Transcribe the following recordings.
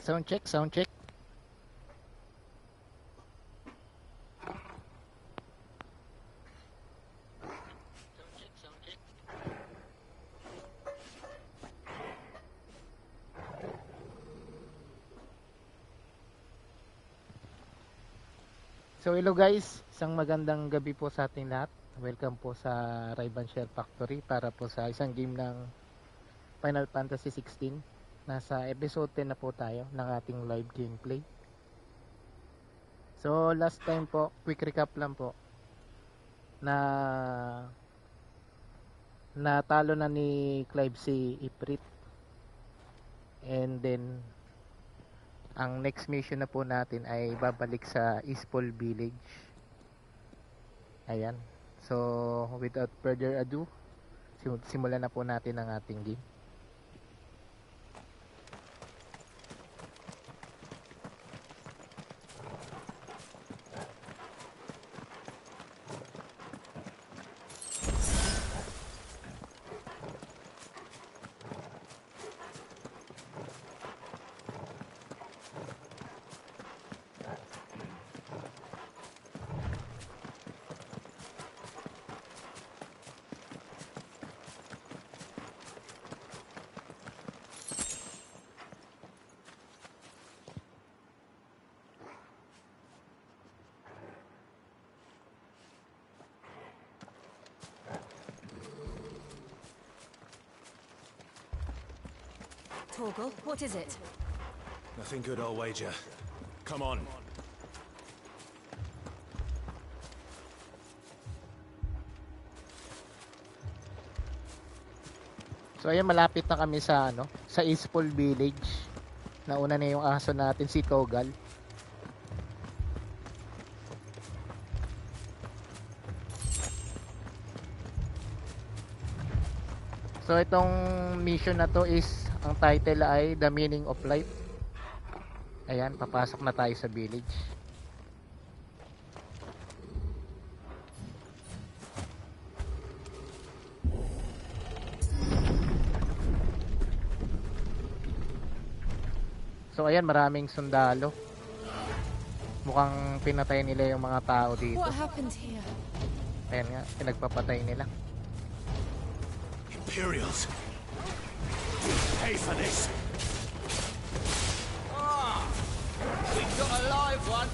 Sound check, sound check. So hello guys, isang magandang gabi po sa ating lahat. Welcome po sa Rival Share Factory para po sa isang game ng Final Fantasy 16. Nasa episode 10 na po tayo ng ating live gameplay. So last time po, quick recap lang po, na natalo na ni Clive si Ifrit. And then ang next mission na po natin ay babalik sa Ispol Village. Ayan. So without further ado, simulan na po natin ang ating game. Torgal, what is it? Nothing good, I'll wager. Come on. So ayan, malapit na kami sa sa Ispol Village. Nauna na yung aso natin, si Togal. So itong mission na to is, ang title ay The Meaning of Life. Ayan, papasok na tayo sa village. So ayan, maraming sundalo. Mukhang pinatay nila yung mga tao dito. What happened here? Ayan nga, pinagpapatay nila. Imperials. Pay for this. We've got a live one.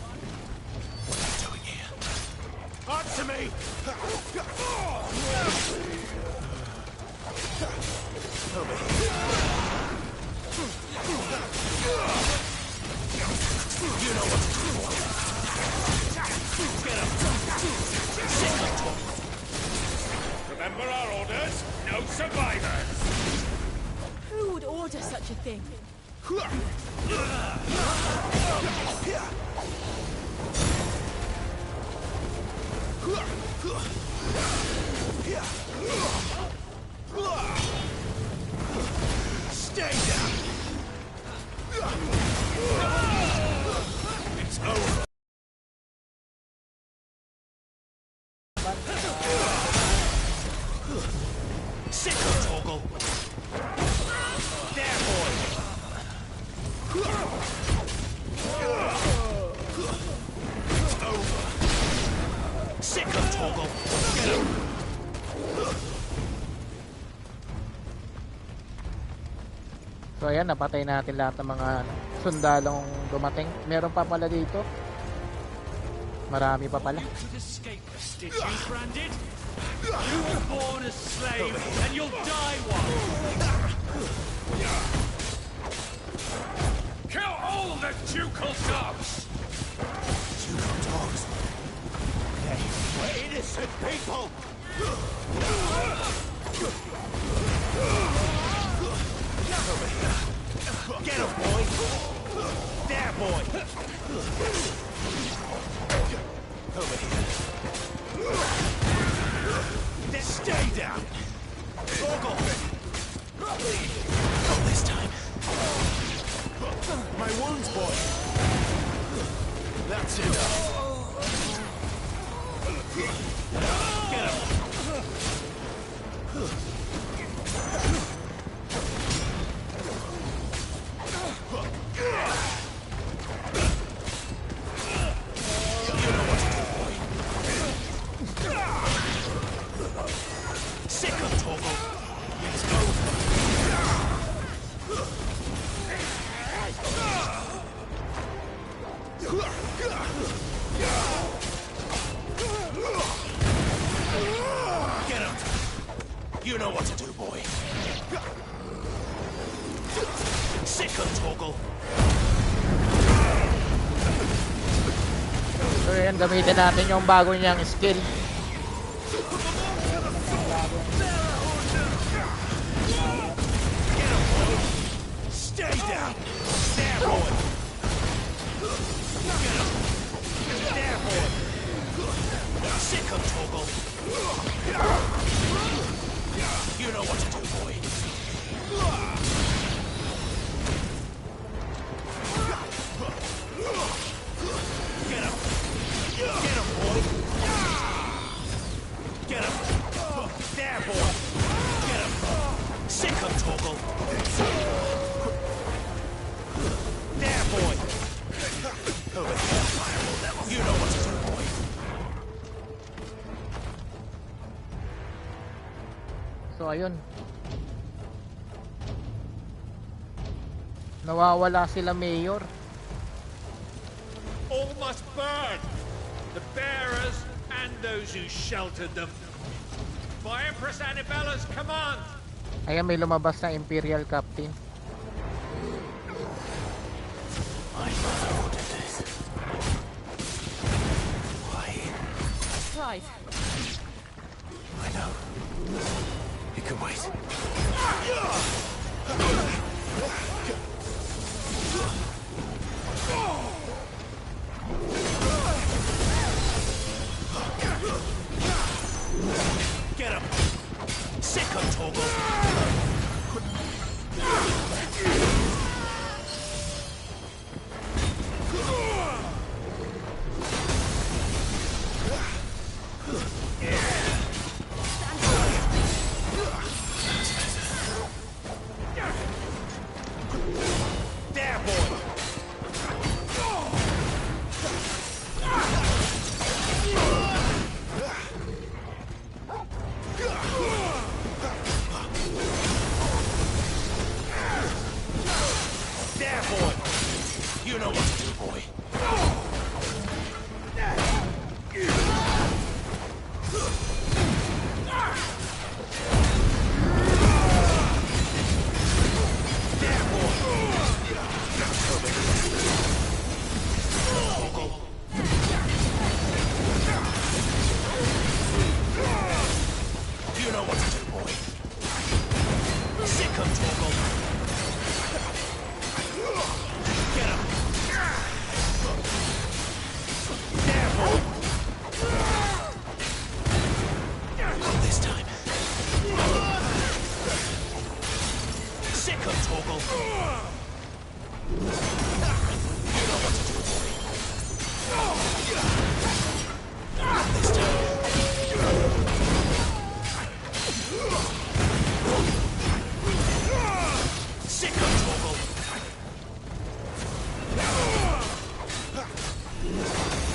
What are you doing here? Answer me! You know what to do. Get up. Remember our orders? No survivors. Who would order such a thing? Stay down. It's over. Sick of Torgal. There, boy. It's over. Sick of Torgal. Get him. So ayan, napatay natin lahat ng mga sundalong dumating. Meron pa pala dito. Marami pa pala. You could escape the stitches, Branded. You were born a slave, and you'll die one. Kill all the ducal dogs. Ducal dogs. We're innocent people. Over here. Get him, boy. There, boy. Over here. Stay down. Torgal. Not this time. My wounds, boy. That's enough. Get him. You know what to do, boy. Sick of Torgal. So yan, gamitin natin yung bago niyang skill. Stay down. There, boy. Get him. There, boy. Sick of Torgal. You know what to do, boy. Get him. Get him, boy. Get him. There, boy. Get him. Sick of Torgal. There, boy. Over here, fireball devil. You know what to do, boy. So ayun. Nawawala sila Mayor. All must burn! The bearers and those who sheltered them. By Empress Annibella's command! Ayan, may lumabas na Imperial Captain. My mother ordered this. Why? Clive. I know. You can wait. Get him! Sick of Torgal! There, boy! There, boy! You know what to do, boy. There, boy! You know what to do, boy. Sick of Torgal. Get him. There, boy. Not this time. Sick of Torgal. You know what to do, boy. Not this time. Sick of Torgal.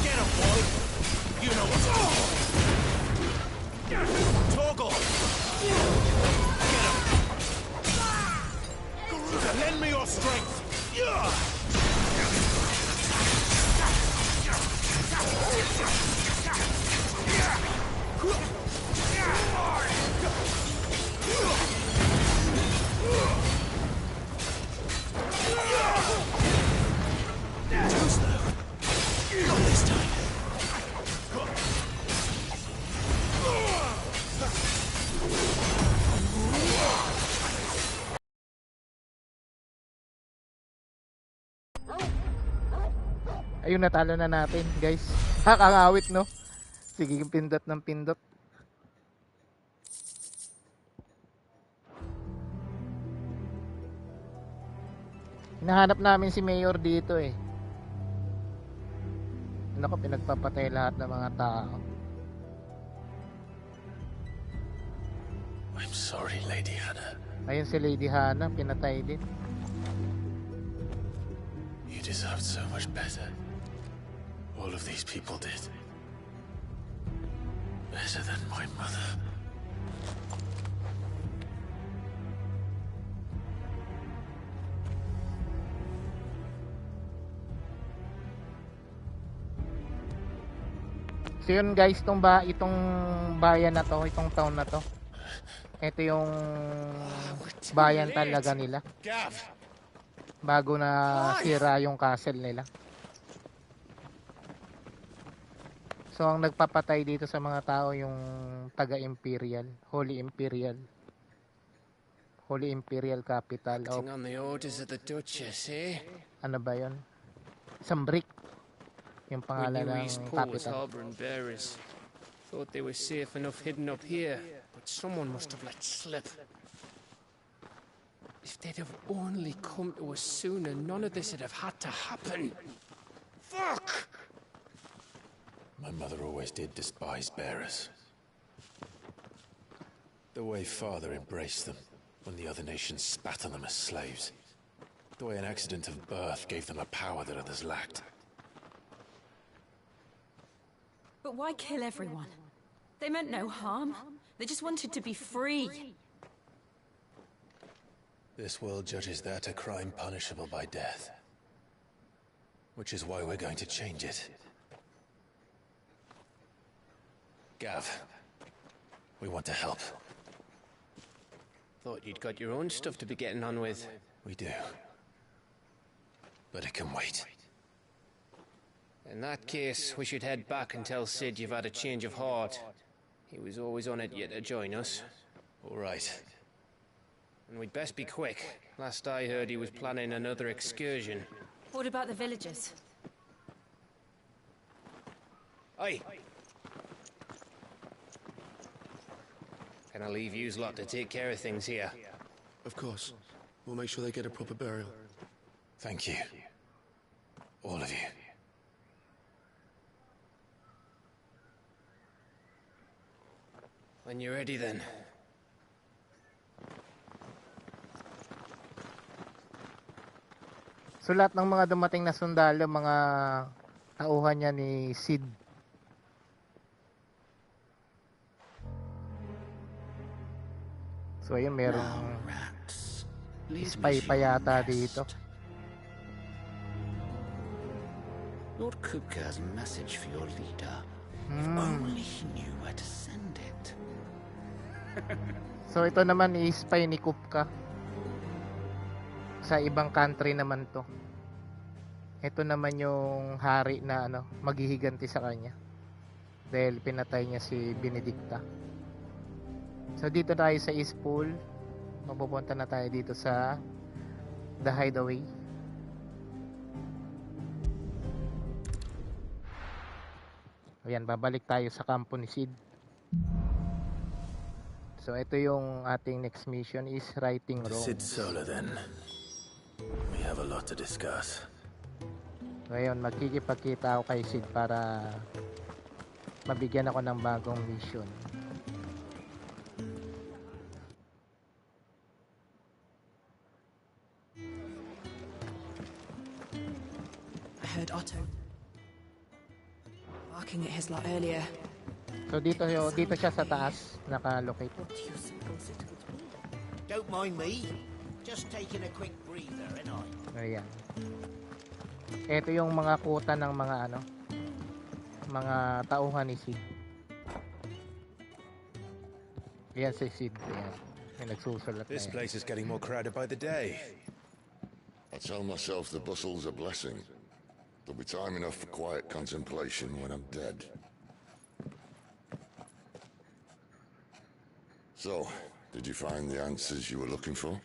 Get him, boy. You know what to do. Torgal. Get him. Garuda, lend me your strength. Too slow. Not this time. Ayun, natalo na natin, guys. Nakakangawit, no? Sige, pindot ng pindot. Hinahanap namin si Mayor dito eh. Naku, pinagpapatay lahat ng mga tao. I'm sorry, Lady Hannah. Ayun si Lady Hannah, pinatay din. You deserved so much better. All of these people did. Better than my mother. So yun guys, itong bayan na to, itong town na to. Ito yung We're too bayan late. talaga nila. Gav, Bago na sira yung castle nila. So ang nagpapatay dito sa mga tao yung taga-Imperial, Holy Imperial Capital of, acting on the orders of the Duchess, eh? ano ba yun? Isang brick yung We pangalan knew ng East Port was capital. harboring bearers. Thought they were safe enough hidden up here, but someone must have let slip. If they'd have only come to us sooner, none of this would have had to happen. Fuck! My mother always did despise bearers. The way father embraced them when the other nations spat on them as slaves. The way an accident of birth gave them a power that others lacked. But why kill everyone? They meant no harm. They just wanted to be free. This world judges that a crime punishable by death. Which is why we're going to change it. Gav, we want to help. Thought you'd got your own stuff to be getting on with. We do. But it can wait. In that case, we should head back and tell Sid you've had a change of heart. He was always on it yet to join us. All right. And we'd best be quick. Last I heard, he was planning another excursion. What about the villagers? Aye. Can I leave yous lot to take care of things here? Of course. We'll make sure they get a proper burial. Thank you. All of you. When you're ready, then. So lahat ng mga dumating na sundalo, mga tauhan niya ni Sid. So ayun, merong Rats. spy pa yata dito. Lord Kupka has a message for your leader. If only he knew where to send it. So ito naman i-spy ni Kupka. Sa ibang country naman to. Ito naman yung hari na maghihiganti sa kanya. Dahil pinatay niya si Benedicta. So dito tayo sa East Pool. Mapupunta na tayo dito sa The Hideaway. Ayan, babalik tayo sa kampo ni Sid. So ito yung ating next mission is righting wrongs. Sid Solar then. We have a lot to discuss. Ngayon, magkikipagkita ako kay Sid para mabigyan ako ng bagong mission. I heard Otto barking at his lot earlier. So dito siya sa taas naka-locate. What do you suppose it could be? Don't mind me. Just taking a quick breather, and Ayan. Ito yung mga kuta ng mga mga tauhan ni Sid. Ayan si Sid. Ayan. May nagsusulat na This yan. place is getting more crowded by the day. I tell myself the bustle's a blessing. There'll be time enough for quiet contemplation when I'm dead. So, did you find the answers you were looking for?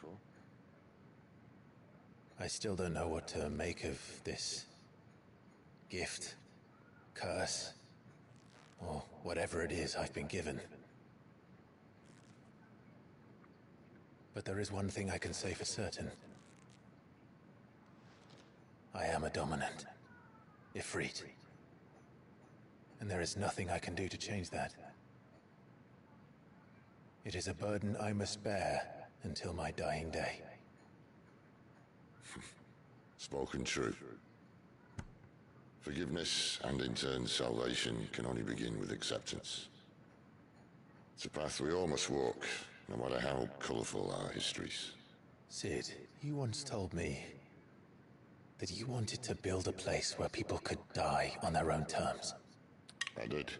I still don't know what to make of this gift, curse, or whatever it is I've been given. But there is one thing I can say for certain. I am a dominant, Ifrit. And there is nothing I can do to change that. It is a burden I must bear until my dying day. Spoken true. Forgiveness and in turn salvation can only begin with acceptance. It's a path we all must walk, no matter how colourful our histories. Sid, you once told me that you wanted to build a place where people could die on their own terms. I did.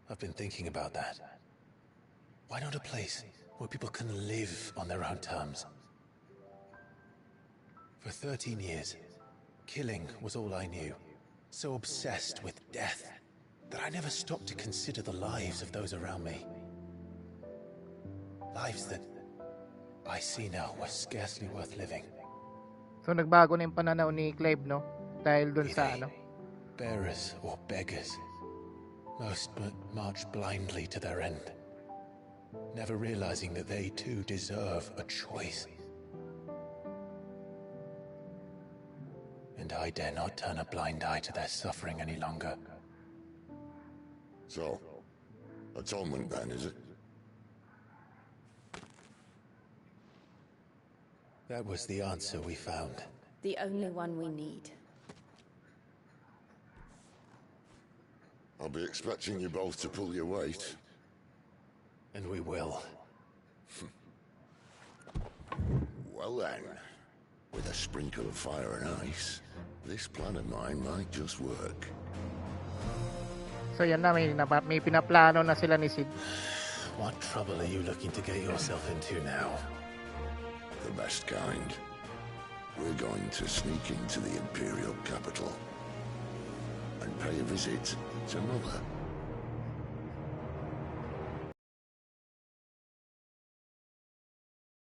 I've been thinking about that. Why not a place where people can live on their own terms? For 13 years, killing was all I knew. So obsessed with death that I never stopped to consider the lives of those around me. Lives that I see now were scarcely worth living. So nagbago na yung pananaw ni Clive, no? Dahil dun Be sa they bearers or beggars, most but march blindly to their end, never realizing that they too deserve a choice. And I dare not turn a blind eye to their suffering any longer. So, atonement then, is it? That was the answer we found. The only one we need. I'll be expecting you both to pull your weight. And we will. Well then, with a sprinkle of fire and ice, this plan of mine might just work. So yan na, may pinaplano na sila ni Sid. What trouble are you looking to get yourself into now? The best kind. We're going to sneak into the Imperial capital and pay a visit to Mother.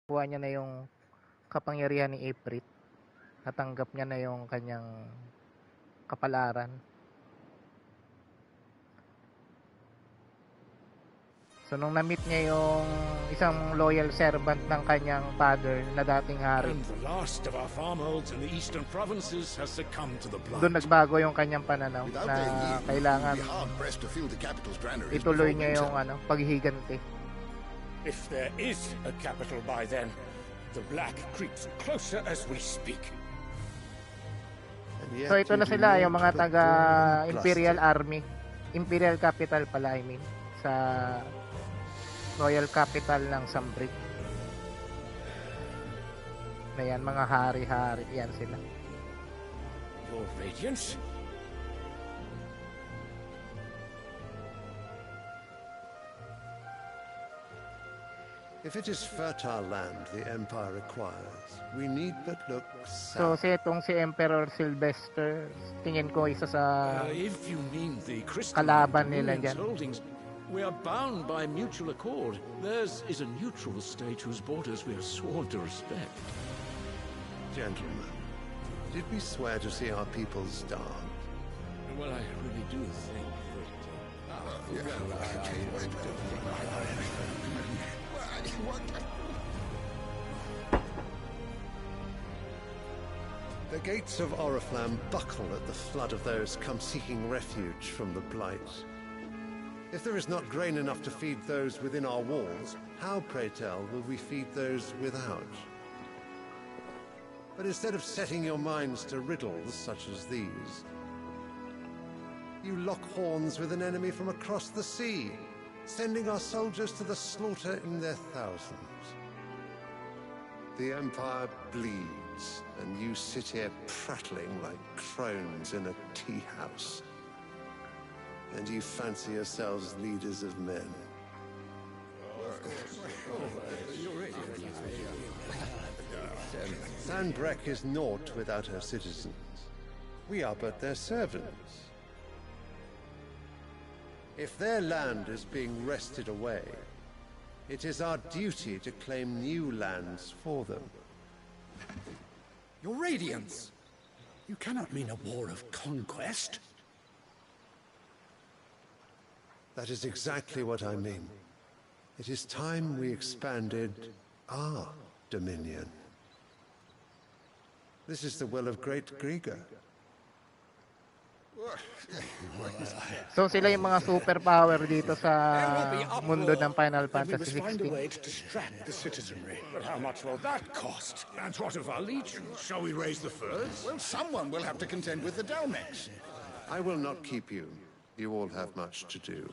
Kuha niya na yung kapangyarihan ni Ifrit. Natanggap niya na yung kanyang kapalaran. So nung na-meet niya yung isang loyal servant ng kanyang father na dating hari, And the last of our farmholds in the eastern provinces has succumbed to the blight. doon nagbago yung kanyang pananaw Without na their yield, kailangan we'd be hard-pressed to fill the capital's granaries ituloy before niya yung winter. paghihiganti. If there is a capital by then, the black creeps closer as we speak. So ito na sila, yung mga taga Imperial Army. Imperial Capital pala, I mean. Sa Royal Capital ng Sambrik. Na yan, mga hari-hari. Yan sila. Your Radiance? If it is fertile land the Empire requires, we need but look So south. si Emperor Sylvester, tingin ko isa sa If you mean the kalaban crystalline nila Dominion's dyan. holdings, we are bound by mutual accord. Theirs is a neutral state whose borders we have sworn to respect. Gentlemen, did we swear to see our people starve? Well, I really do think that... The gates of Oriflamme buckle at the flood of those come seeking refuge from the blight. If there is not grain enough to feed those within our walls, how, pray tell, will we feed those without? But instead of setting your minds to riddles such as these, you lock horns with an enemy from across the sea, sending our soldiers to the slaughter in their thousands. The Empire bleeds, and you sit here prattling like crones in a tea house. And you fancy yourselves leaders of men. Sanbreque is naught without her citizens. We are but their servants. If their land is being wrested away, it is our duty to claim new lands for them. Your Radiance! You cannot mean a war of conquest. That is exactly what I mean. It is time we expanded our dominion. This is the will of great Grieger. So sila yung mga superpower dito sa mundo ng Final We Fantasy must find a 16. way to distract the citizenry. But how much will that cost? And what of our legion? Shall we raise the furs? Well, someone will have to contend with the Dalmex. I will not keep you. You all have much to do.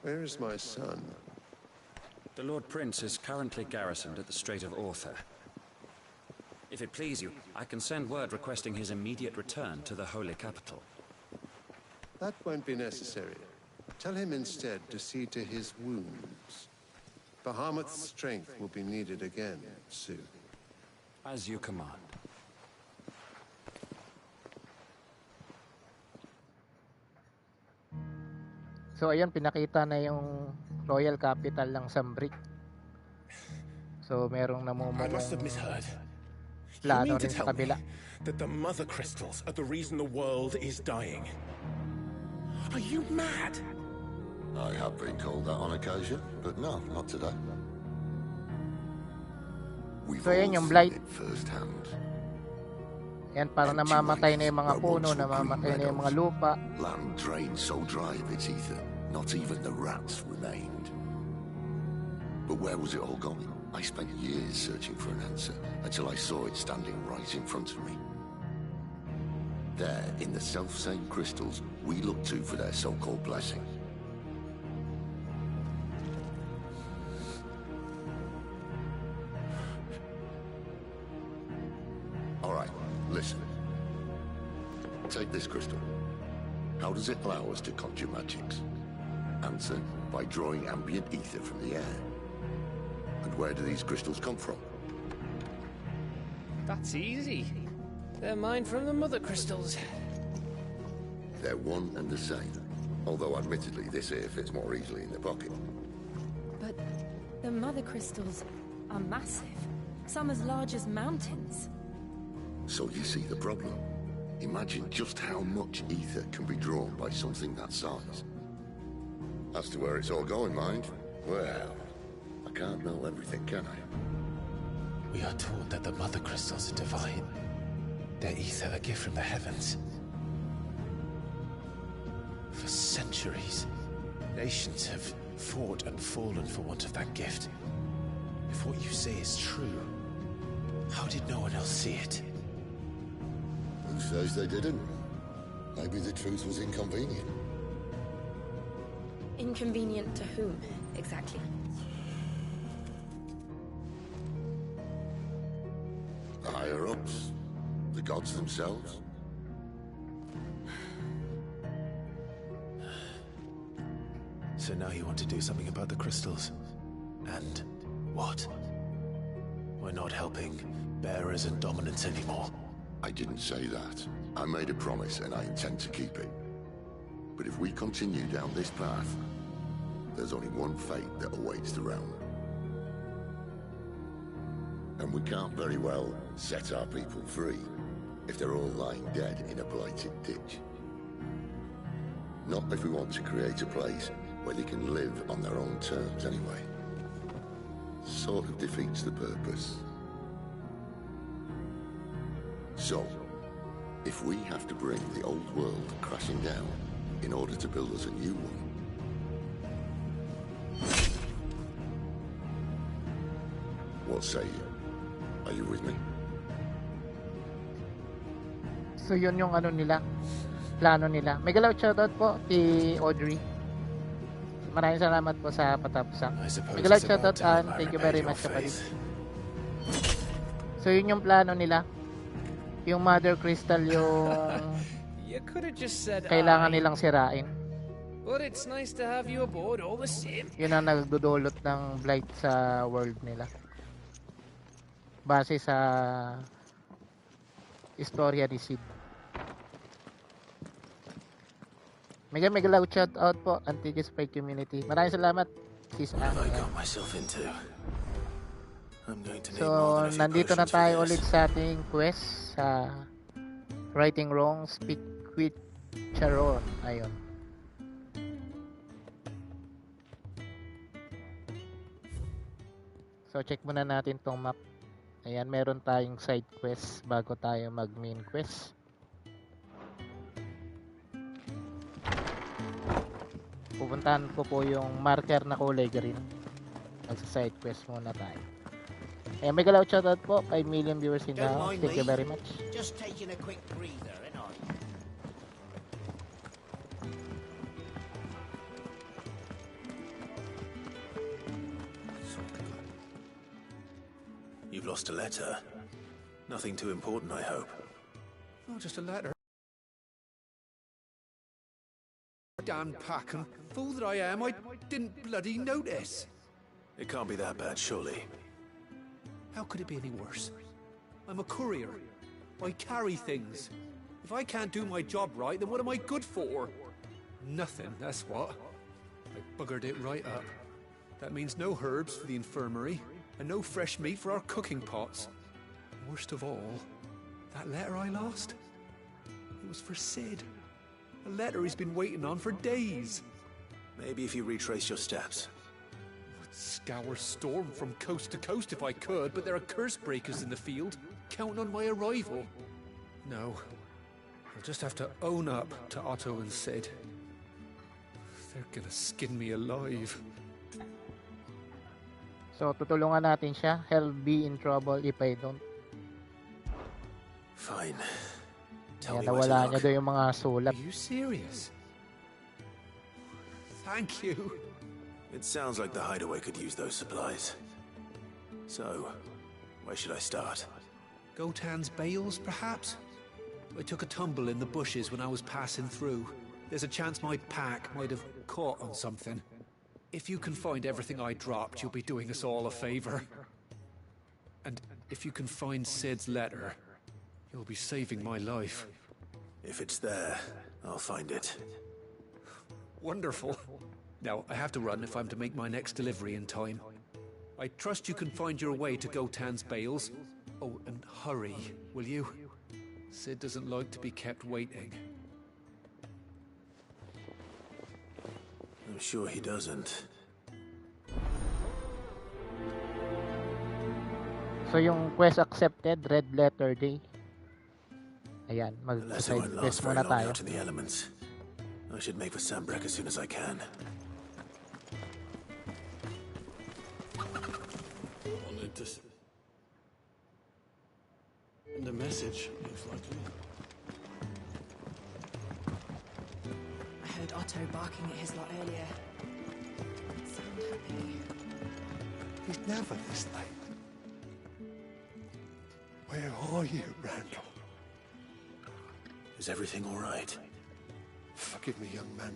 Where is my son? The Lord Prince is currently garrisoned at the Strait of Arthur. If it please you, I can send word requesting his immediate return to the Holy Capital. That won't be necessary. Tell him instead to see to his wounds. Bahamut's strength will be needed again soon. As you command. So ayun, pinakita na yung Royal Capital ng Sambric. So merong I must have namumulong misheard. You plano mean to rin sa tell me kabila. that the mother crystals are the reason the world is dying? Are you mad? I have been called that on occasion, but no, not today. We've So yan all yung seen blight. it firsthand. Yan, parang Empty namamatay na waves yung mga where puno, once were namamatay green na yung mga meadows. lupa. Land drained so dry of its ether, not even the rats remained. But where was it all going? I spent years searching for an answer, until I saw it standing right in front of me. There, in the self-same crystals we look to for their so-called blessing. All right, listen. Take this crystal. How does it allow us to conjure magics? Answer, by drawing ambient ether from the air. And where do these crystals come from? That's easy. They're mine from the mother crystals. They're one and the same. Although admittedly this here fits more easily in the pocket. But the mother crystals are massive. Some as large as mountains. So you see the problem. Imagine just how much ether can be drawn by something that size. As to where it's all going, mind, well, I can't know everything, can I? We are taught that the mother crystals are divine. Their ether a gift from the heavens. For centuries, nations have fought and fallen for want of that gift. If what you say is true, how did no one else see it? Who says they didn't? Maybe the truth was inconvenient. Inconvenient to whom, exactly? The higher-ups? The gods themselves? So now you want to do something about the crystals? And what? We're not helping bearers and dominants anymore. I didn't say that. I made a promise and I intend to keep it. But if we continue down this path, there's only one fate that awaits the realm. And we can't very well set our people free if they're all lying dead in a blighted ditch. Not if we want to create a place where they can live on their own terms anyway. Sort of defeats the purpose. So, if we have to bring the old world crashing down in order to build us a new one, what say you? Are you with me? So yun yung ano nila, plano nila. May galaw shoutout po kay Audrey. Maraming salamat po sa patapusan. May galaw shoutout and thank you very much kapatid. So yun yung plano nila. Yung Mother Crystal yung You could have just said kailangan aye. nilang sirain. But it's nice to have you aboard all the same. Yun ang nagdudulot ng blight sa world nila. Base sa istorya ni Sid. Mega loud shout out po Antiques Spy Community. Maraming salamat sis Anne. So nandito na tayo ulit sa ating quest sa Righting Wrong, Speak with Charon. Ayun. So check muna natin tong map. Ayan, meron tayong side quest bago tayo mag main quest. Pupuntahan ko po yung marker na kulay green. Magsa side quest muna tayo. Ayan, may galaw shoutout po. 5 million viewers in the Don't house. mind Thank you me. very much. Just taking a quick breather, ain't I? lost a letter. Nothing too important, I hope. Oh, just a letter. Damn pack, and fool that I am, I didn't bloody notice. It can't be that bad, surely. How could it be any worse? I'm a courier. I carry things. If I can't do my job right, then what am I good for? Nothing, that's what. I buggered it right up. That means no herbs for the infirmary, and no fresh meat for our cooking pots. Worst of all, that letter I lost? It was for Sid. A letter he's been waiting on for days. Maybe if you retrace your steps. I'd scour Storm from coast to coast if I could, but there are curse breakers in the field, counting on my arrival. No. I'll just have to own up to Otto and Sid. They're gonna skin me alive. So, tutulungan natin siya. He'll be in trouble if I don't. Fine. Tell Kaya me where to nawala look. niya doon yung mga sulat. Are you serious? Thank you. It sounds like the hideaway could use those supplies. So, where should I start? Gotan's bales, perhaps? I took a tumble in the bushes when I was passing through. There's a chance my pack might have caught on something. If you can find everything I dropped, you'll be doing us all a favor. And if you can find Sid's letter, you'll be saving my life. If it's there, I'll find it. Wonderful. Now, I have to run if I'm to make my next delivery in time. I trust you can find your way to Gotan's bales. Oh, and hurry, will you? Sid doesn't like to be kept waiting. I'm sure he doesn't. So, yung quest accepted, Red Letter Day. Ayan, The letter mag-side won't quest last very muna long tayo. out in the elements. I should make for Sambrek as soon as I can. Wanted to... And a message, most likely. I heard Otto barking at his lot earlier. Sound happy. He's never this late. Where are you, Randall? Is everything all right? Forgive me, young man.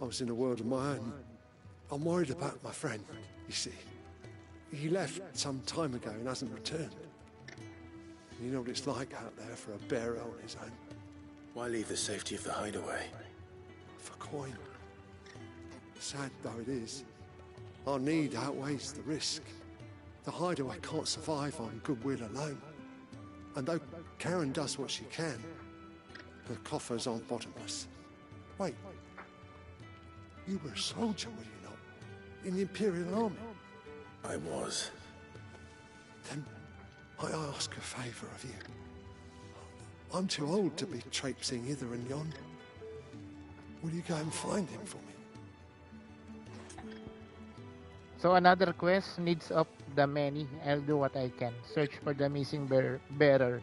I was in a world of my own. I'm worried about my friend, you see. He left some time ago and hasn't returned. You know what it's like out there for a bearer on his own. Why leave the safety of the hideaway? For coin. Sad though it is, our need outweighs the risk. The hideaway can't survive on goodwill alone. And though Karen does what she can, the coffers aren't bottomless. Wait, you were a soldier, were you not? In the Imperial Army? I was. Then I ask a favour of you. I'm too old to be traipsing hither and yon. Will you go and find him for me? So, another quest, Needs of the Many. I'll do what I can. Search for the missing bearer.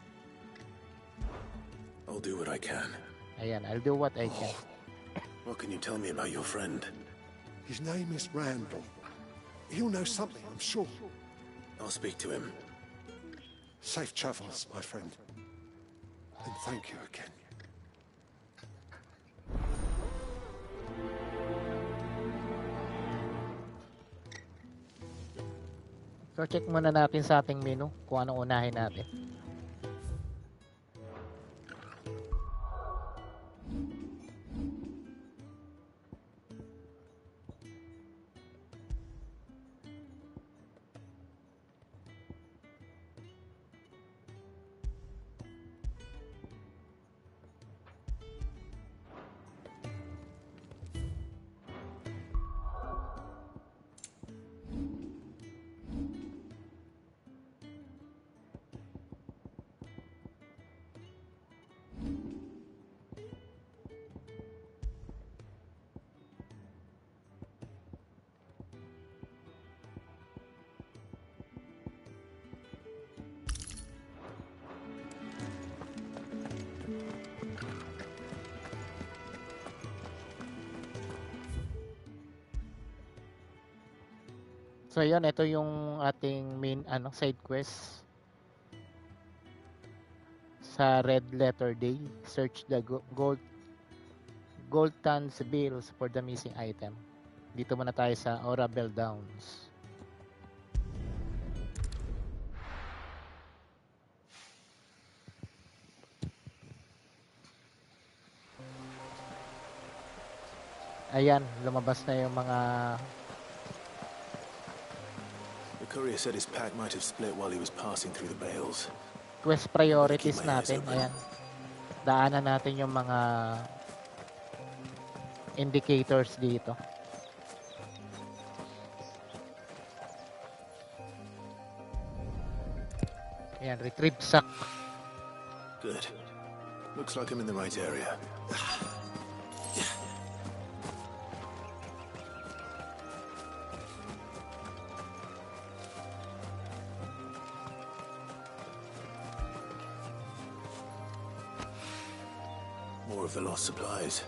I'll do what I can. Ayan, I'll do what I can. What can you tell me about your friend? His name is Randall. He'll know something, I'm sure. I'll speak to him. Safe travels, my friend. And thank you again. So, check muna natin sa ating menu kung anong unahin natin. So yun, ito yung ating main side quest sa Red Letter Day. Search the gold tons bills for the missing item. Dito muna tayo sa Orabel Downs. Ayan, lumabas na yung mga The courier said his pack might have split while he was passing through the bales. quest priorities natin. Ayan. Daanan natin yung mga indicators dito. Ayan, retrieve sack. Good. Looks like I'm in the right area. More of the lost supplies.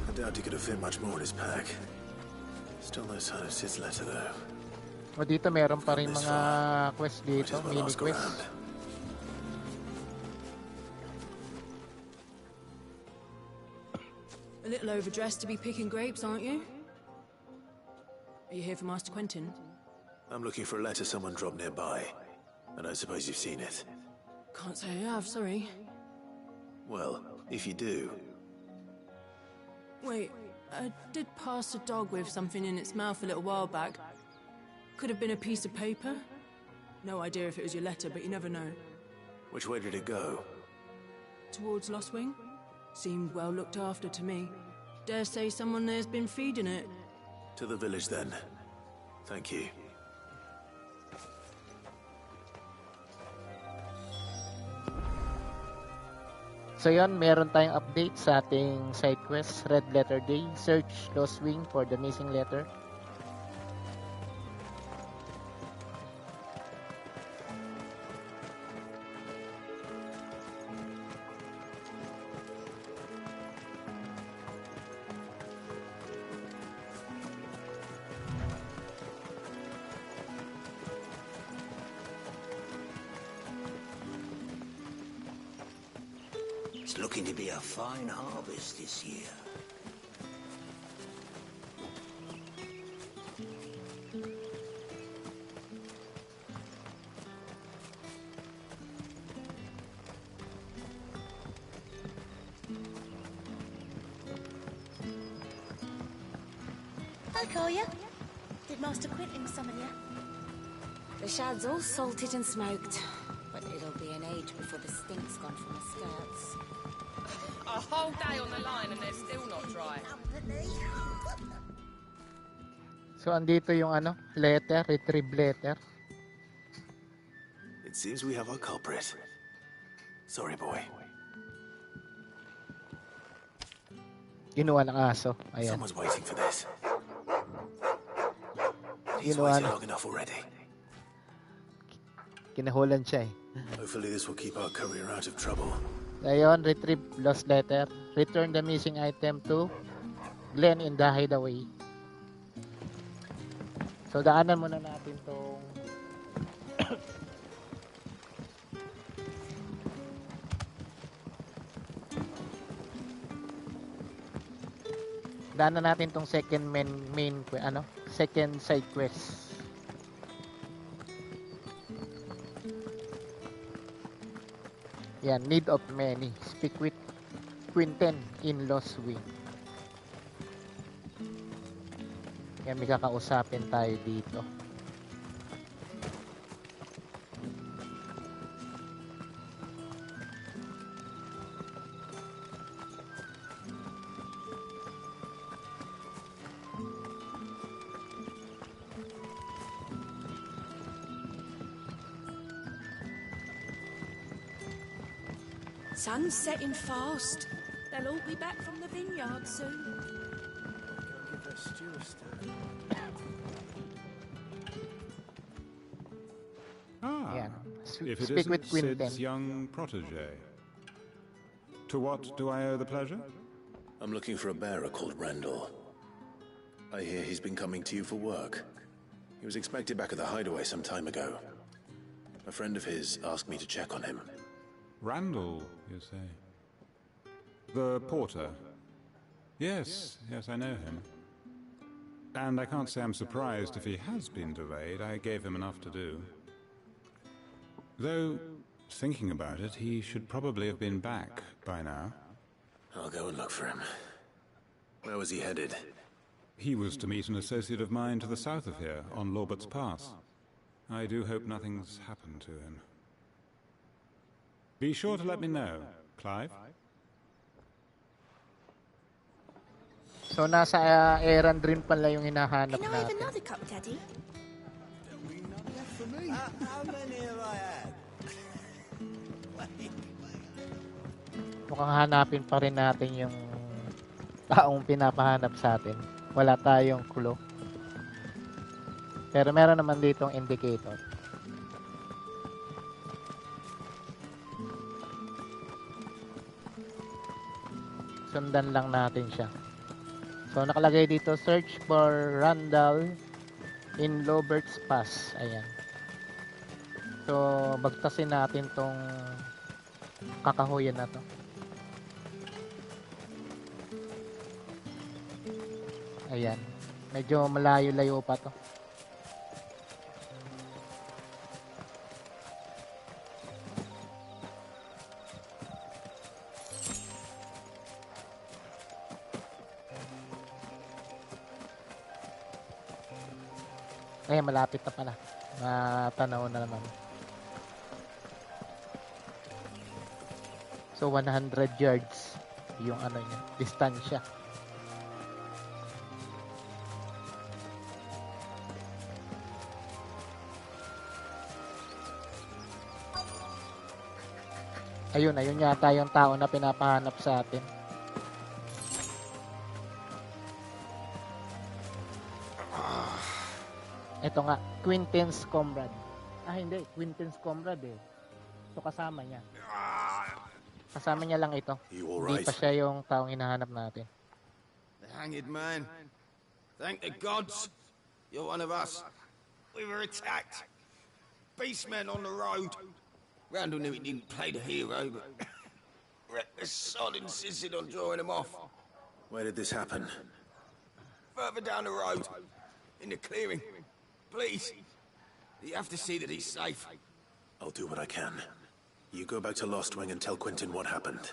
I doubt he could have fit much more in his pack. Still no sign of Sid's letter though. O dito meron pa rin mga quest dito, mini quest. A little overdressed to be picking grapes, aren't you? Are you here for Master Quentin? I'm looking for a letter someone dropped nearby. And I suppose you've seen it. Can't say I have, sorry. Well, if you do... Wait, I did pass a dog with something in its mouth a little while back. Could have been a piece of paper. No idea if it was your letter, but you never know. Which way did it go? Towards Lost Wing? Seemed well looked after to me. Dare say someone there's been feeding it. To the village then. Thank you. So yun, meron tayong update sa ating side quest, Red Letter Day. Search Lost Wing for the missing letter. It's looking to be a fine harvest this year. Hi, Collier. Did Master Quentin summon you? The shad's all salted and smoked, but it'll be an age before the stink's gone from the skirts. A whole day on the line and they're still not dry. So andito yung letter, retrieve letter. It seems we have our culprit. Sorry, boy. Kinuha ng aso. Ayan. Someone's waiting for this. He's Kinuha waited na. long enough already. Kinahulan siya eh. Hopefully this will keep our courier out of trouble. Ayun, retrieve lost letter. Return the missing item to Glenn in the hideaway. So daanan muna natin tong daanan natin tong second second side quest. Yan, need of many. Speak with Quentin in Lost Wing. Yan, may kakausapin tayo dito. Sun's setting fast. They'll all be back from the vineyard soon. Give that stew a stir. if it speak with isn't Quinten. Sid's young protege. To what do I owe the pleasure? I'm looking for a bearer called Randall. I hear he's been coming to you for work. He was expected back at the hideaway some time ago. A friend of his asked me to check on him. Randall, you say? The porter? Yes, I know him. And I can't say I'm surprised if he has been delayed. I gave him enough to do. Though, thinking about it, he should probably have been back by now. I'll go and look for him. Where was he headed? He was to meet an associate of mine to the south of here, on Lorbert's Pass. I do hope nothing's happened to him. Be sure to let me know, Clive. So nasa errand rin pala yung hinahanap Can I have natin. another cup, Daddy? How many have I had? Mukhang hanapin pa rin natin yung taong pinapahanap sa atin. Wala tayong clue. Pero meron naman ditong indicator. Sundan lang natin siya. So nakalagay dito, search for Randall in Lobert's Pass. Ayan. So bagtasin natin tong kakahuyan na to. Ayan. Medyo malayo-layo pa to. Ayan, malapit na pala. Matanaw na naman. So 100 yards yung ano niya, distansya. Ayun yata yung tao na pinapahanap sa atin. Ito nga, Quinten's comrade. Hindi, Quinten's comrade eh. So kasama niya. Kasama niya lang ito. Hindi pa siya yung taong hinahanap natin. The hanged man. Thank the gods. You're one of us. We were attacked. Beastmen on the road. Randall knew he didn't play the hero, but reckless sod insisted on drawing him off. Where did this happen? Further down the road, in the clearing. Please, you have to see that he's safe. I'll do what I can. You go back to Lost Wing and tell Quinten what happened.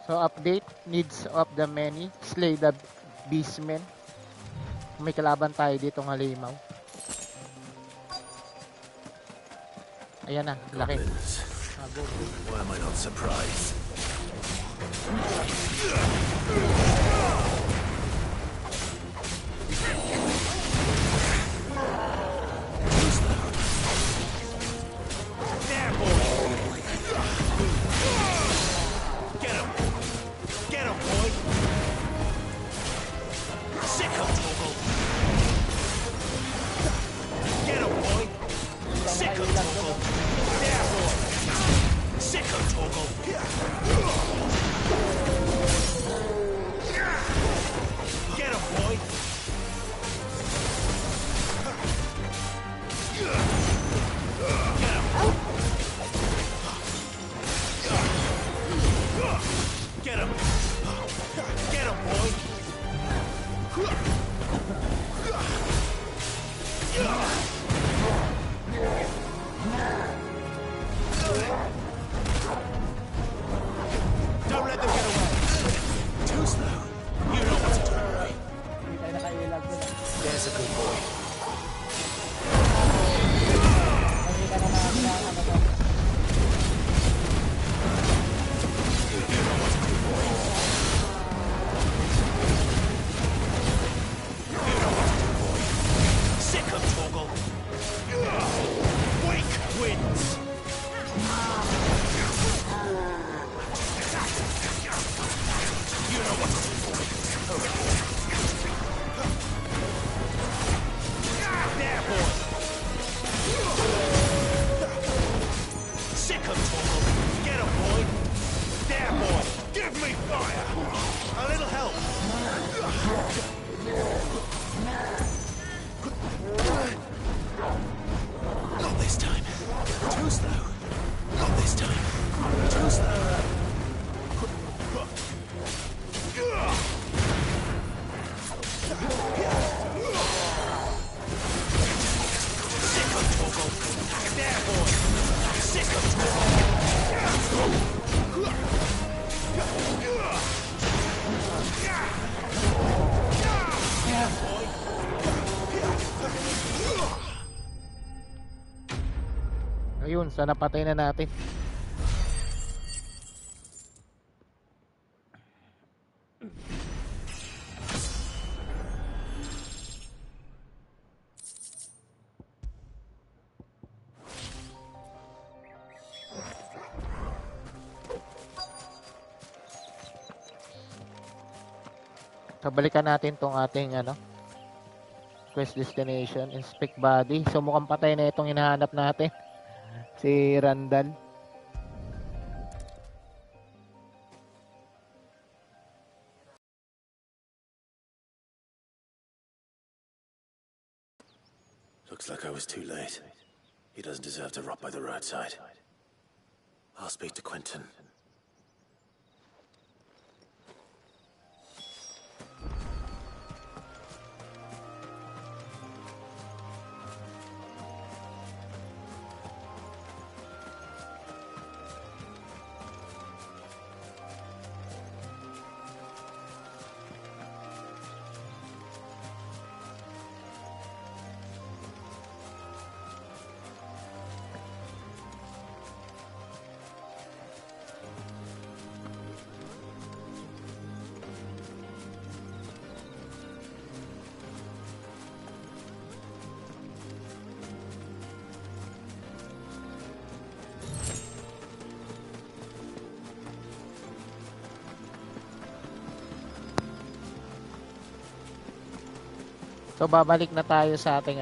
So update, needs of the many, slay the beastmen. May kalaban tayo dito ng halimaw. Ayan na, laki. Why am I not surprised? there, boy. Sick Ayun, sana patay na natin. So, balikan natin tong ating quest destination, inspect body. So, mukhang patay na itong hinahanap natin. Si Randall. Looks like I was too late. He doesn't deserve to rot by the roadside. I'll speak to Quentin. So, babalik na tayo sa ating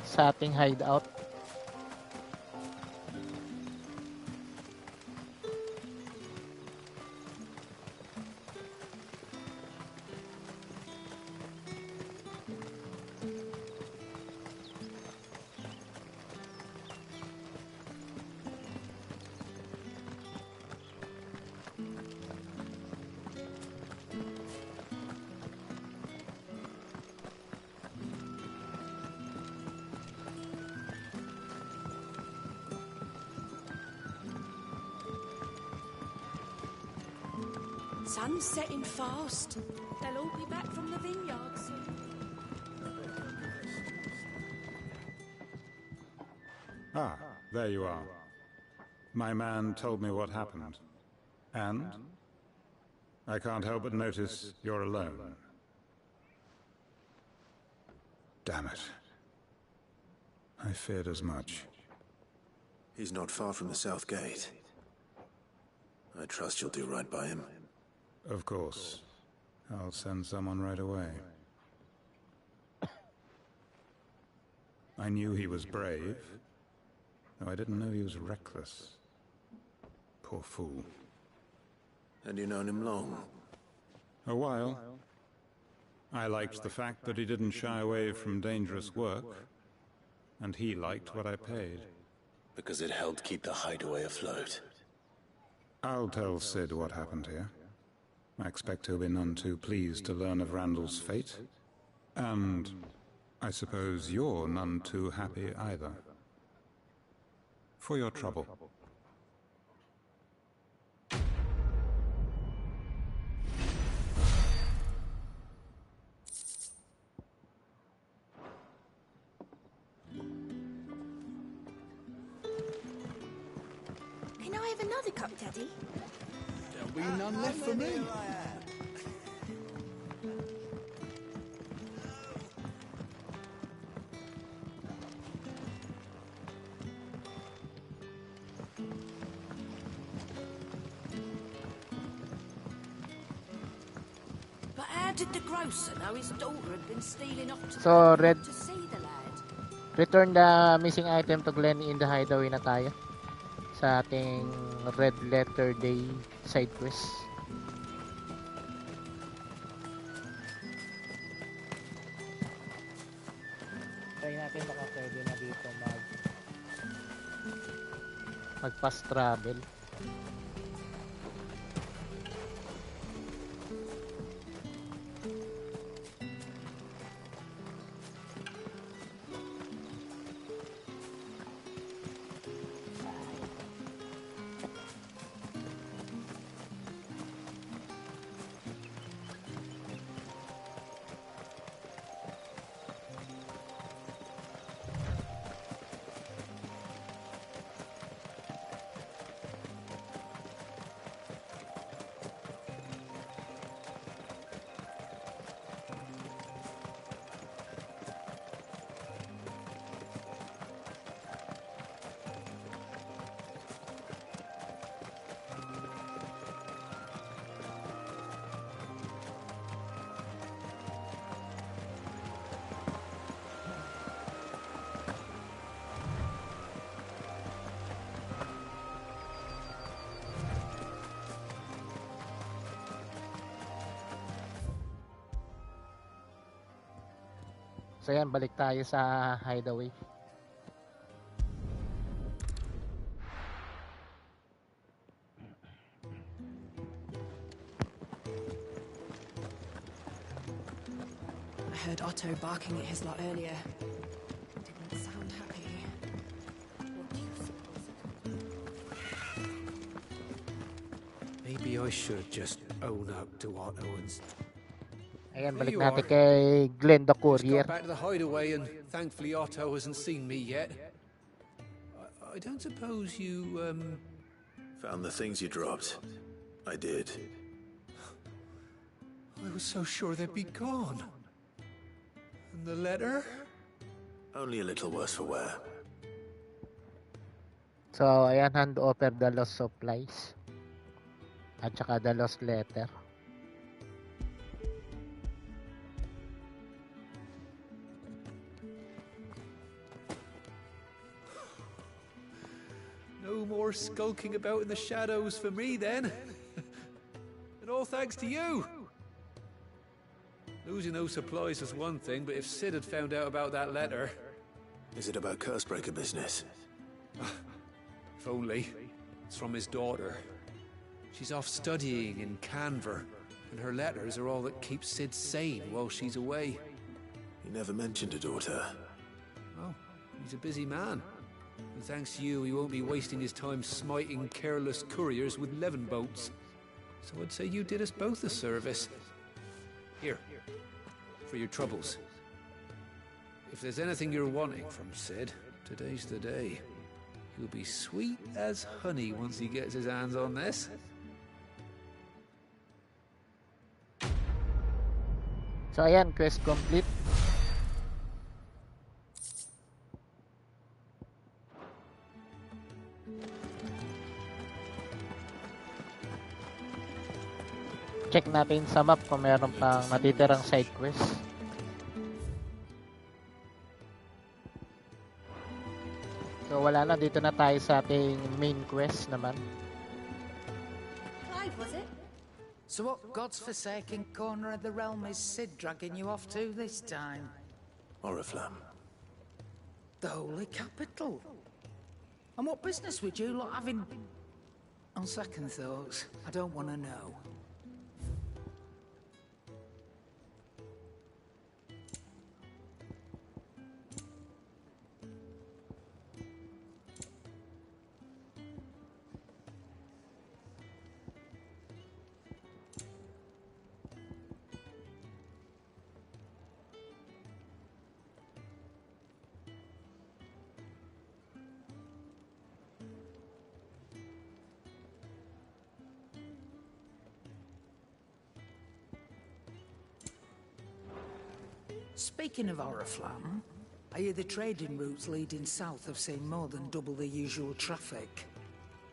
sa ating hideout. Sun's setting fast. They'll all be back from the vineyard soon. Ah, there you are. My man told me what happened. And? I can't help but notice you're alone. Damn it. I feared as much. He's not far from the south gate. I trust you'll do right by him. Of course. I'll send someone right away. I knew he was brave, though I didn't know he was reckless. Poor fool. And you known him long? A while. I liked the fact that he didn't shy away from dangerous work, and he liked what I paid. Because it helped keep the hideaway afloat. I'll tell Sid what happened here. I expect he'll be none too pleased to learn of Randall's fate. And I suppose you're none too happy either. For your trouble. Can I have another cup, Daddy? There'll be none left for me. But how did the grocer know his daughter had been stealing off to So, the Red, to see the lad? return the missing item to Glenn in the hideaway na tayo. Sa ating Red Letter Day side quest. Try natin baka pwede na dito mag fast travel. So yan, balik tayo sa hideaway. I heard Otto barking at his lot earlier. Didn't sound happy. Maybe I should just own up to Otto and... Ayan, There balik you natin are. kay Glenn the Just Courier. got back to the hideaway and thankfully Otto hasn't seen me yet. I don't suppose you, Found the things you dropped. I did. I was so sure they'd be gone. And the letter? Only a little worse for wear. So, ayan, hand over the lost supplies. At saka the lost letter. No more skulking about in the shadows for me, then. And all thanks to you. Losing those supplies was one thing, but if Sid had found out about that letter... Is it about Cursebreaker business? If only. It's from his daughter. She's off studying in Canver, and her letters are all that keeps Sid sane while she's away. He never mentioned a daughter. Well, he's a busy man. And thanks to you, he won't be wasting his time smiting careless couriers with levin boats. So I'd say you did us both a service. Here, for your troubles. If there's anything you're wanting from Sid, today's the day. He'll be sweet as honey once he gets his hands on this. So, ayan, quest complete. Check natin sa map kung meron pang natitirang side quest. So wala na, dito na tayo sa ating main quest naman. Clive, was it? So what God's forsaken corner of the realm is Sid dragging you off to this time? Oriflamme. The holy capital. And what business would you lot having... On second thoughts, I don't want to know. Speaking of Oriflamme, I hear the trading routes leading south have seen more than double the usual traffic.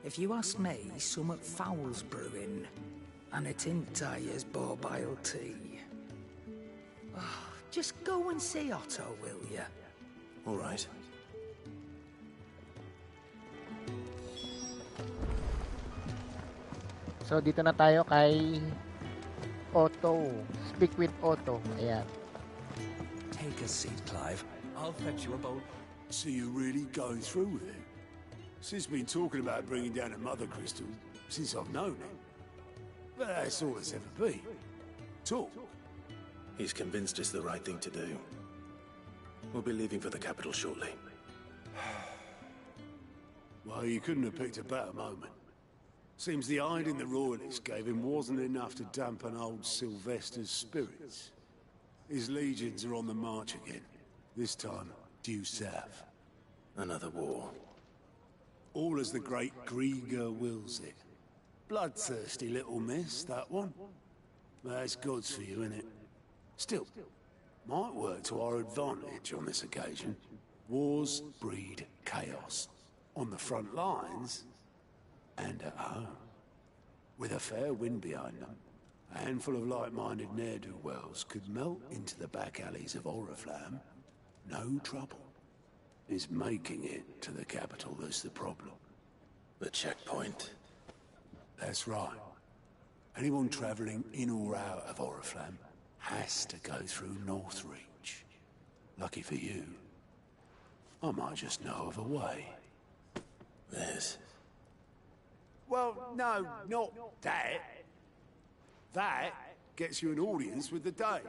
If you ask me, somewhat foul's brewing, and it ain't as borbile tea. Oh, just go and see Otto, will ya? All right. So dito na tayo kay Otto. Speak with Otto. Ayan. Take a seat, Clive. I'll fetch you a bowl. So you're really going through with it? Sid's been talking about bringing down a mother crystal since I've known him. But that's all it's ever been. Talk. He's convinced it's the right thing to do. We'll be leaving for the capital shortly. Well, you couldn't have picked a better moment. Seems the hiding the royalists gave him wasn't enough to dampen old Sylvester's spirits. His legions are on the march again, this time due south. Another war. All as the great Grieger wills it. Bloodthirsty little miss, that one. That's God's for you, innit? Still, might work to our advantage on this occasion. Wars breed chaos. On the front lines, and at home. With a fair wind behind them, a handful of like-minded ne'er-do-wells could melt into the back alleys of Oriflamme. No trouble. It's making it to the capital that's the problem. The checkpoint. That's right. Anyone travelling in or out of Oriflamme has to go through Northreach. Lucky for you, I might just know of a way. There's... Well, no, not that. That gets you an audience with the Dame.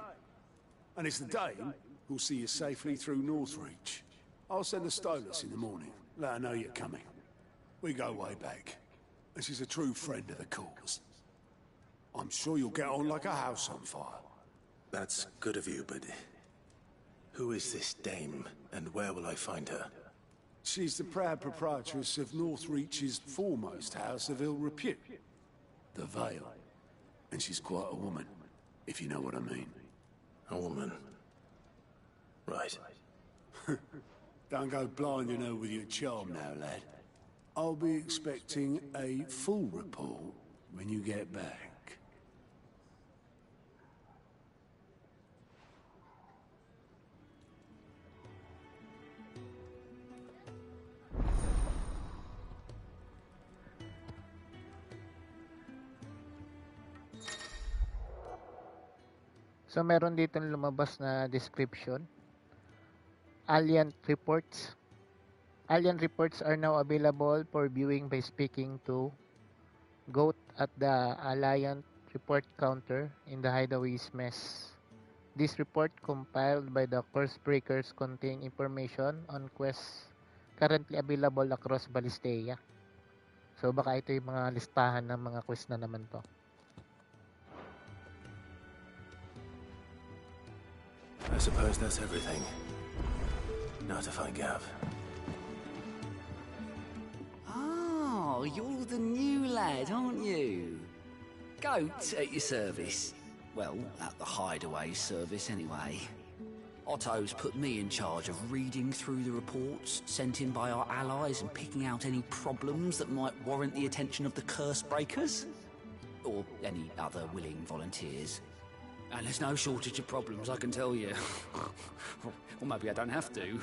And it's the Dame who'll see you safely through Northreach. I'll send a Stolas in the morning. Let her know you're coming. We go way back. And she's a true friend of the cause. I'm sure you'll get on like a house on fire. That's good of you, but... who is this Dame, and where will I find her? She's the proud proprietress of Northreach's foremost house of ill repute, the Vale. And she's quite a woman, if you know what I mean. A woman? Right. Don't go blinding her with your charm now, lad. I'll be expecting a full report when you get back. So meron dito lumabas na description. Alien reports. Alien reports are now available for viewing by speaking to Goat at the Alliant report counter in the Hideaway's mess. This report compiled by the course breakers contain information on quests currently available across Ballistea. So baka ito yung mga listahan ng mga quest na naman to. I suppose that's everything. Now to find Gav. Oh, you're the new lad, aren't you? Goat at your service. Well, at the Hideaway service anyway. Otto's put me in charge of reading through the reports sent in by our allies and picking out any problems that might warrant the attention of the curse breakers. Or any other willing volunteers. And there's no shortage of problems, I can tell you. Or maybe I don't have to.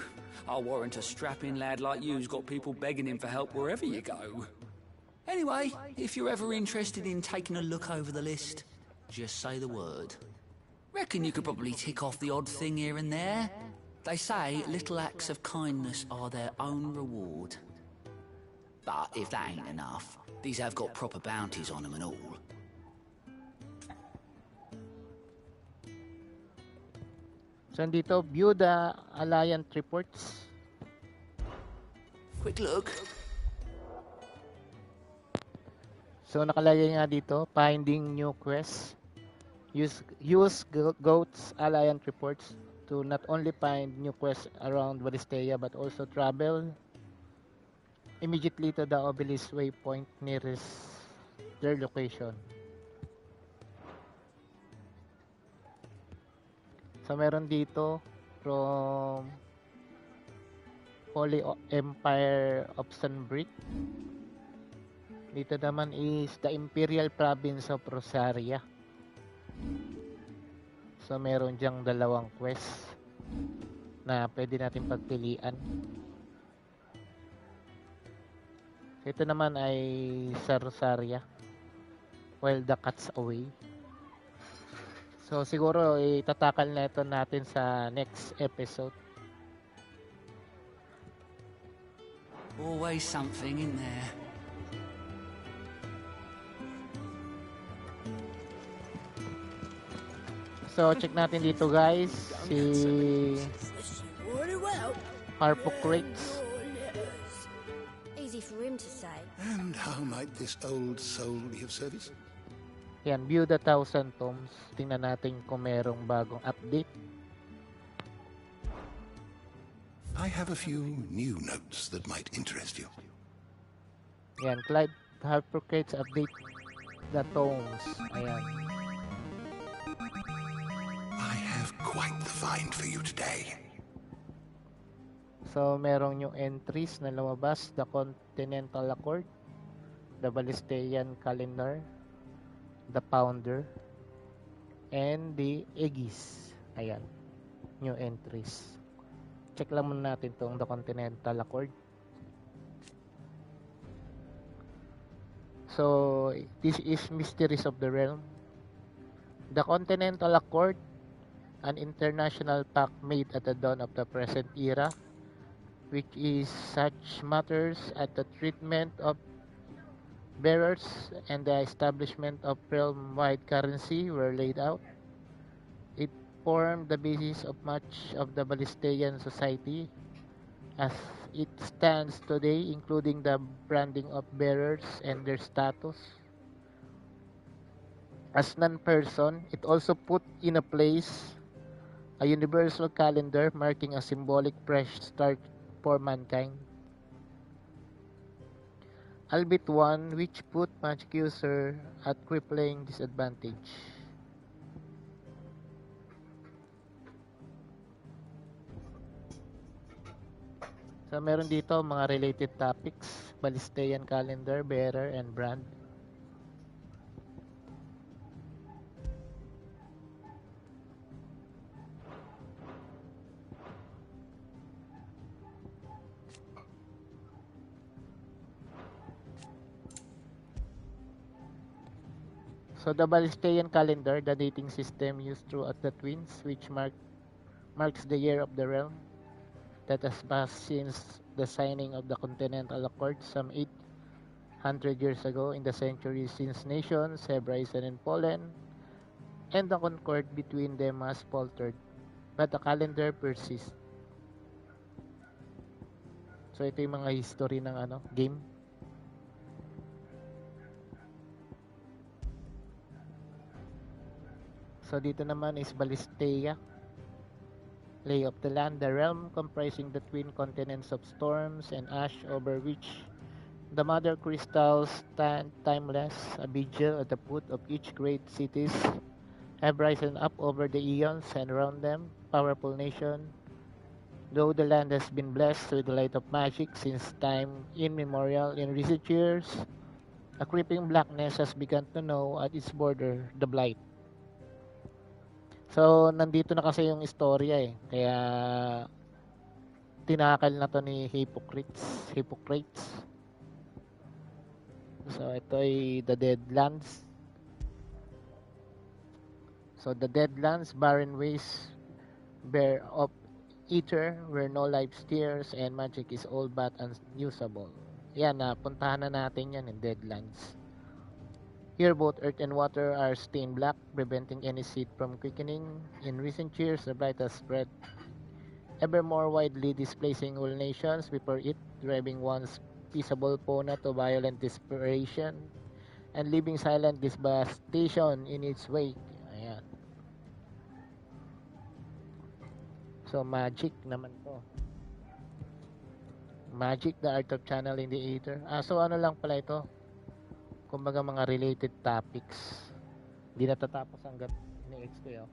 I'll warrant a strapping lad like you's got people begging him for help wherever you go. Anyway, if you're ever interested in taking a look over the list, just say the word. Reckon you could probably tick off the odd thing here and there. They say little acts of kindness are their own reward. But if that ain't enough, these have got proper bounties on them and all. So dito, view the Alliant reports. Quick look. So nakalagay nga dito, finding new quests. Use Goat's Alliant reports to not only find new quests around Ballistea but also travel immediately to the obelisk waypoint nearest their location. So meron dito from Holy Empire of Sunbreak. Dito naman is the Imperial Province of Rosaria. So meron diyang dalawang quest na pwede natin pagpilian. So ito naman ay sa Rosaria, while the cat's away. So siguro itatakal na ito natin sa next episode. Always something in there. So check natin dito guys, si Harpocrates. Easy for him to say. And how might this old soul be of service? Yan, view the 1,000 tomes. Tingnan natin kung merong bagong update. I have a few new notes that might interest you. Yan, Clyde Harpocrates update the tomes. Ayan. I have quite the find for you today. So, merong new entries na lumabas. The Continental Accord, the Ballistean Calendar, the Pounder, and the Aegis. Ayan, new entries. Check lang muna natin tong the Continental Accord. So, this is Mysteries of the Realm. The Continental Accord an international pact made at the dawn of the present era, which is such matters as the treatment of bearers and the establishment of realm-wide currency were laid out. It formed the basis of much of the Ballistean society as it stands today, including the branding of bearers and their status as non-person. It also put in a place a universal calendar marking a symbolic fresh start for mankind, albeit one which put magic user at crippling disadvantage. So meron dito mga related topics, Ballistean calendar, bearer, and brand. So the Ballistean calendar, the dating system used throughout the twins, which marks the year of the realm that has passed since the signing of the Continental Accord some 800 years ago in the centuries since nations have risen and fallen, and the concord between them has faltered, but the calendar persists. So ito yung mga history ng game. So dito naman is Ballistea, lay of the land, the realm comprising the twin continents of storms and ash over which the mother crystals stand timeless, a vigil at the foot of each great cities have risen up over the eons and around them, powerful nation. Though the land has been blessed with the light of magic since time immemorial, in recent years, a creeping blackness has begun to know at its border the blight. So, nandito na kasi yung istorya eh. Kaya, tinakal na to ni Hippocrates. So, ito ay the Deadlands. So, the Deadlands, barren wastes, bare of ether, where no life stirs and magic is all but unusable. Yan, puntahan na natin yan in Deadlands. Here, both earth and water are stained black, preventing any seed from quickening. In recent years, the blight has spread ever more widely, displacing whole nations before it, driving once peaceable Pona to violent desperation, and leaving silent devastation in its wake. Ayan. So, magic naman to. Magic, the art of channeling the ether. So ano lang pala ito? Kumbaga mga related topics. Hindi natatapos hanggat ini-ex ko yun.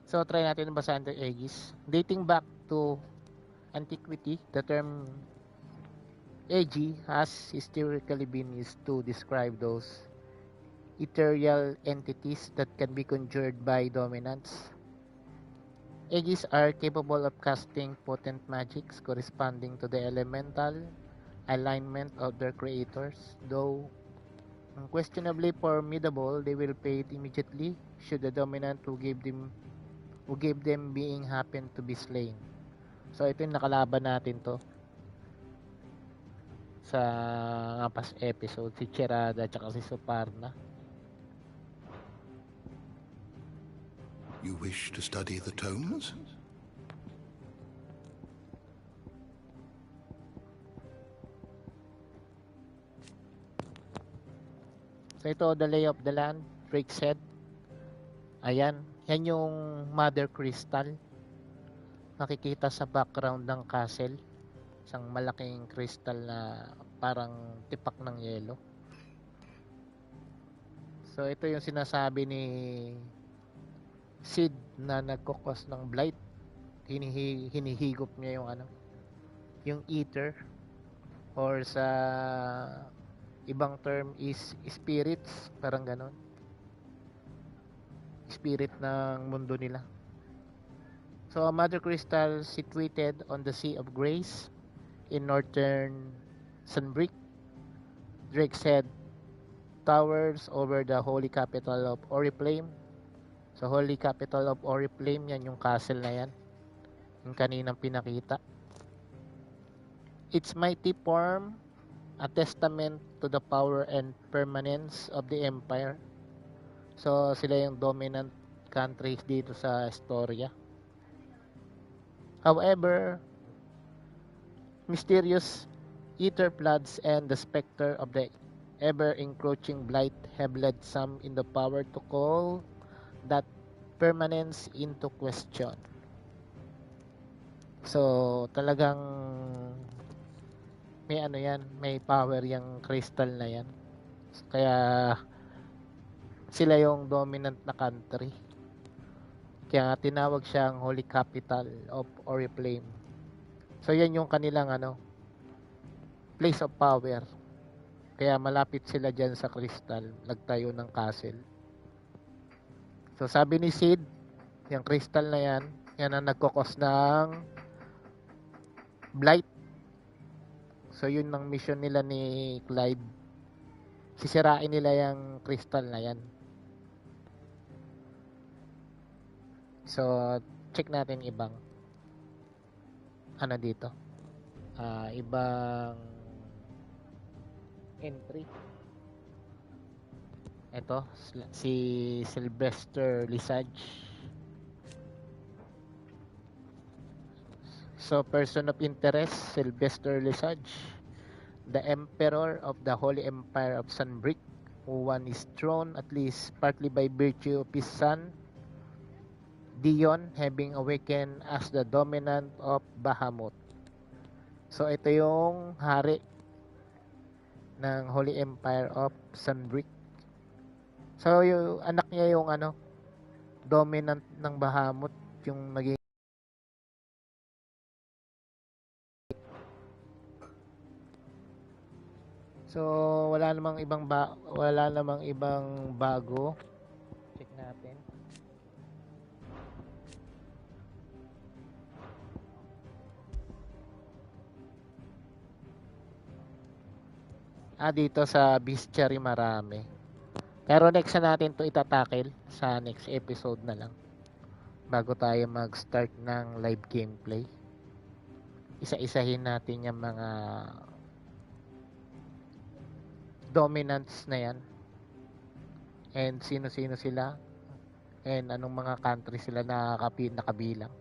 So, try natin basahin ito, Aegis. Dating back to antiquity, the term Agi has historically been used to describe those ethereal entities that can be conjured by dominants. Aegis are capable of casting potent magics corresponding to the elemental alignment of their creators. Though unquestionably formidable, they will fade immediately should the dominant who gave them being happen to be slain. So ito yung nakalaban natin to sa past episode, si Cherada at si Suparna. You wish to study the tomes? So ito, the lay of the land, Drake said. Ayan, yan yung Mother Crystal. Nakikita sa background ng castle. Isang malaking crystal na parang tipak ng yelo. So ito yung sinasabi ni Sid na nagkukos ng blight. Hinihigop niya yung yung ether, or sa ibang term is spirits, parang ganon. Spirit ng mundo nila. So, a Mother Crystal situated on the Sea of Grace in northern Sunbrick, Drake said, towers over the holy capital of Oriflame. So, holy capital of Oriflame, yan yung castle na yan. Yung kaninang pinakita. Its mighty form, a testament to the power and permanence of the empire. So, sila yung dominant countries dito sa Astoria. However, mysterious ether floods and the specter of the ever-encroaching blight have led some in the power to call that permanence into question. So, talagang may may power yung crystal na yan. Kaya sila yung dominant na country. Kaya tinawag siyang Holy Capital of Oriflame. So yan yung kanilang place of power. Kaya malapit sila dyan sa crystal, nagtayo ng castle. So sabi ni Sid, yung crystal na yan ang nagkokos ng blight. So yun ang mission nila ni Clyde. Sisirain nila yung crystal na yan. So, check natin ibang dito. Ibang entry. Ito, si Sylvester Lisage. So, person of interest, Sylvester Lisage, the Emperor of the Holy Empire of Sunbrick, who won his throne at least partly by virtue of his son, Dion, having awakened as the dominant of Bahamut. So, ito yung hari ng Holy Empire of Sunbrick. So, yung anak niya yung dominant ng Bahamut, yung naging So, wala namang ibang bago. Check natin. Dito sa Bestiary marami. Pero next na natin to itatakil sa next episode na lang. Bago tayo mag-start ng live gameplay. Isa-isahin natin yung mga dominants na yan. And sino-sino sila. And anong mga country sila nakabilang.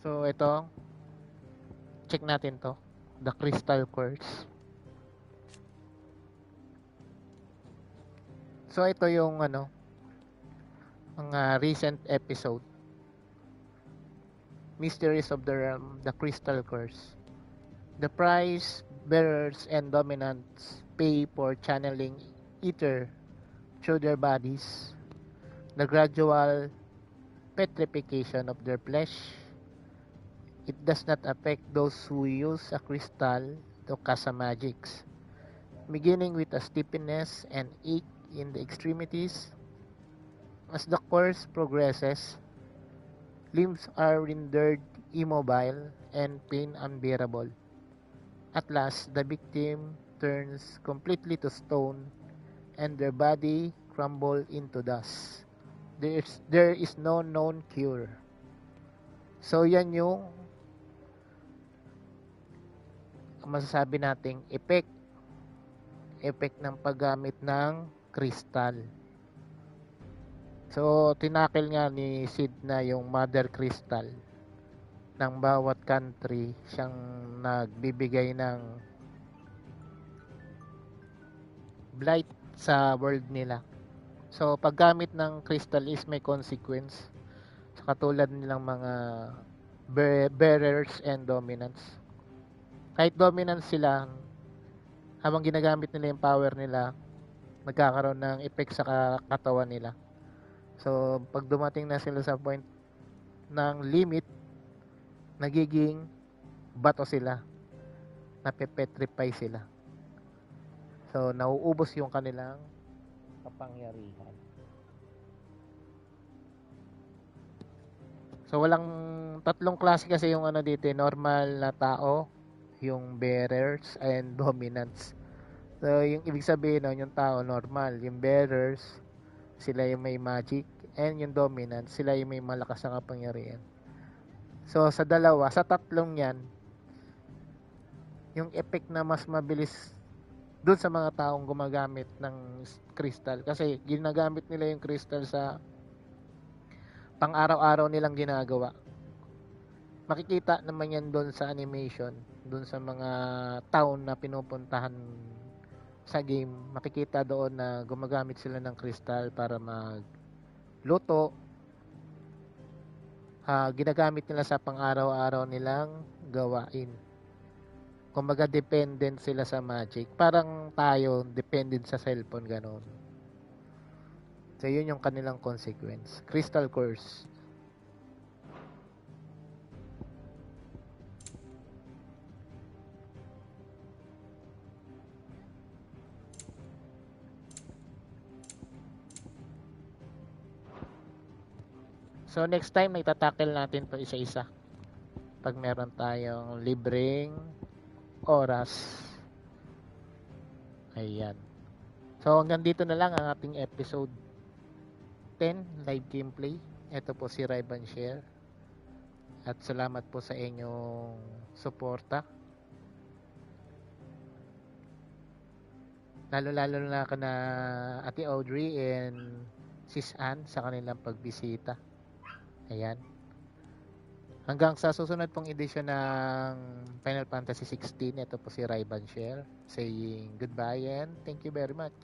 So, ito. Check natin to. The Crystal Curse. So, ito yung mga recent episode. Mysteries of the Realm, The Crystal Curse. The prize bearers and dominants pay for channeling ether through their bodies, the gradual petrification of their flesh. It does not affect those who use a crystal to cast magics, beginning with a stiffness and ache in the extremities. As the course progresses, limbs are rendered immobile and pain unbearable. At last, the victim turns completely to stone and their body crumble into dust. There is no known cure. So yan yung masasabi nating effect ng paggamit ng crystal. So tinakil nga ni Sid na yung mother crystal ng bawat country, siyang nagbibigay ng blight sa world nila. So paggamit ng crystal is may consequence, sa katulad nilang mga bearers and dominants. Kahit dominants sila, habang ginagamit nila yung power nila, nagkakaroon ng effect sa katawan nila. So pag dumating na sila sa point ng limit, nagiging bato sila, napepetrify sila. So nauubos yung kanilang kapangyarihan. So walang, tatlong klase kasi yung ano dito, normal na tao, yung bearers and dominants. So yung ibig sabihin nun, yung tao normal, yung bearers sila yung may magic, and yung dominants sila yung may malakas na kapangyarihan. So sa dalawa, sa tatlong yan, yung effect na mas mabilis dun sa mga taong gumagamit ng crystal, kasi ginagamit nila yung crystal sa pang-araw-araw nilang ginagawa. Makikita naman yan doon sa animation, doon sa mga town na pinupuntahan sa game. Makikita doon na gumagamit sila ng crystal para magluto. Ginagamit nila sa pang-araw-araw nilang gawain. Kumbaga dependent sila sa magic. Parang tayo, dependent sa cellphone, gano'n. So yun yung kanilang consequence. Crystal curse. So next time itatakil natin to isa-isa pag meron tayong libreng oras. Ayan. So hanggang dito na lang ang ating episode 10 live gameplay. Ito po si Riban Share. At salamat po sa inyong suporta. Lalo na kana Ate Audrey and Sis Ann sa kanilang pagbisita. Ayan. Hanggang sa susunod pong edisyon ng Final Fantasy 16, ito po si Riban Share saying goodbye and thank you very much.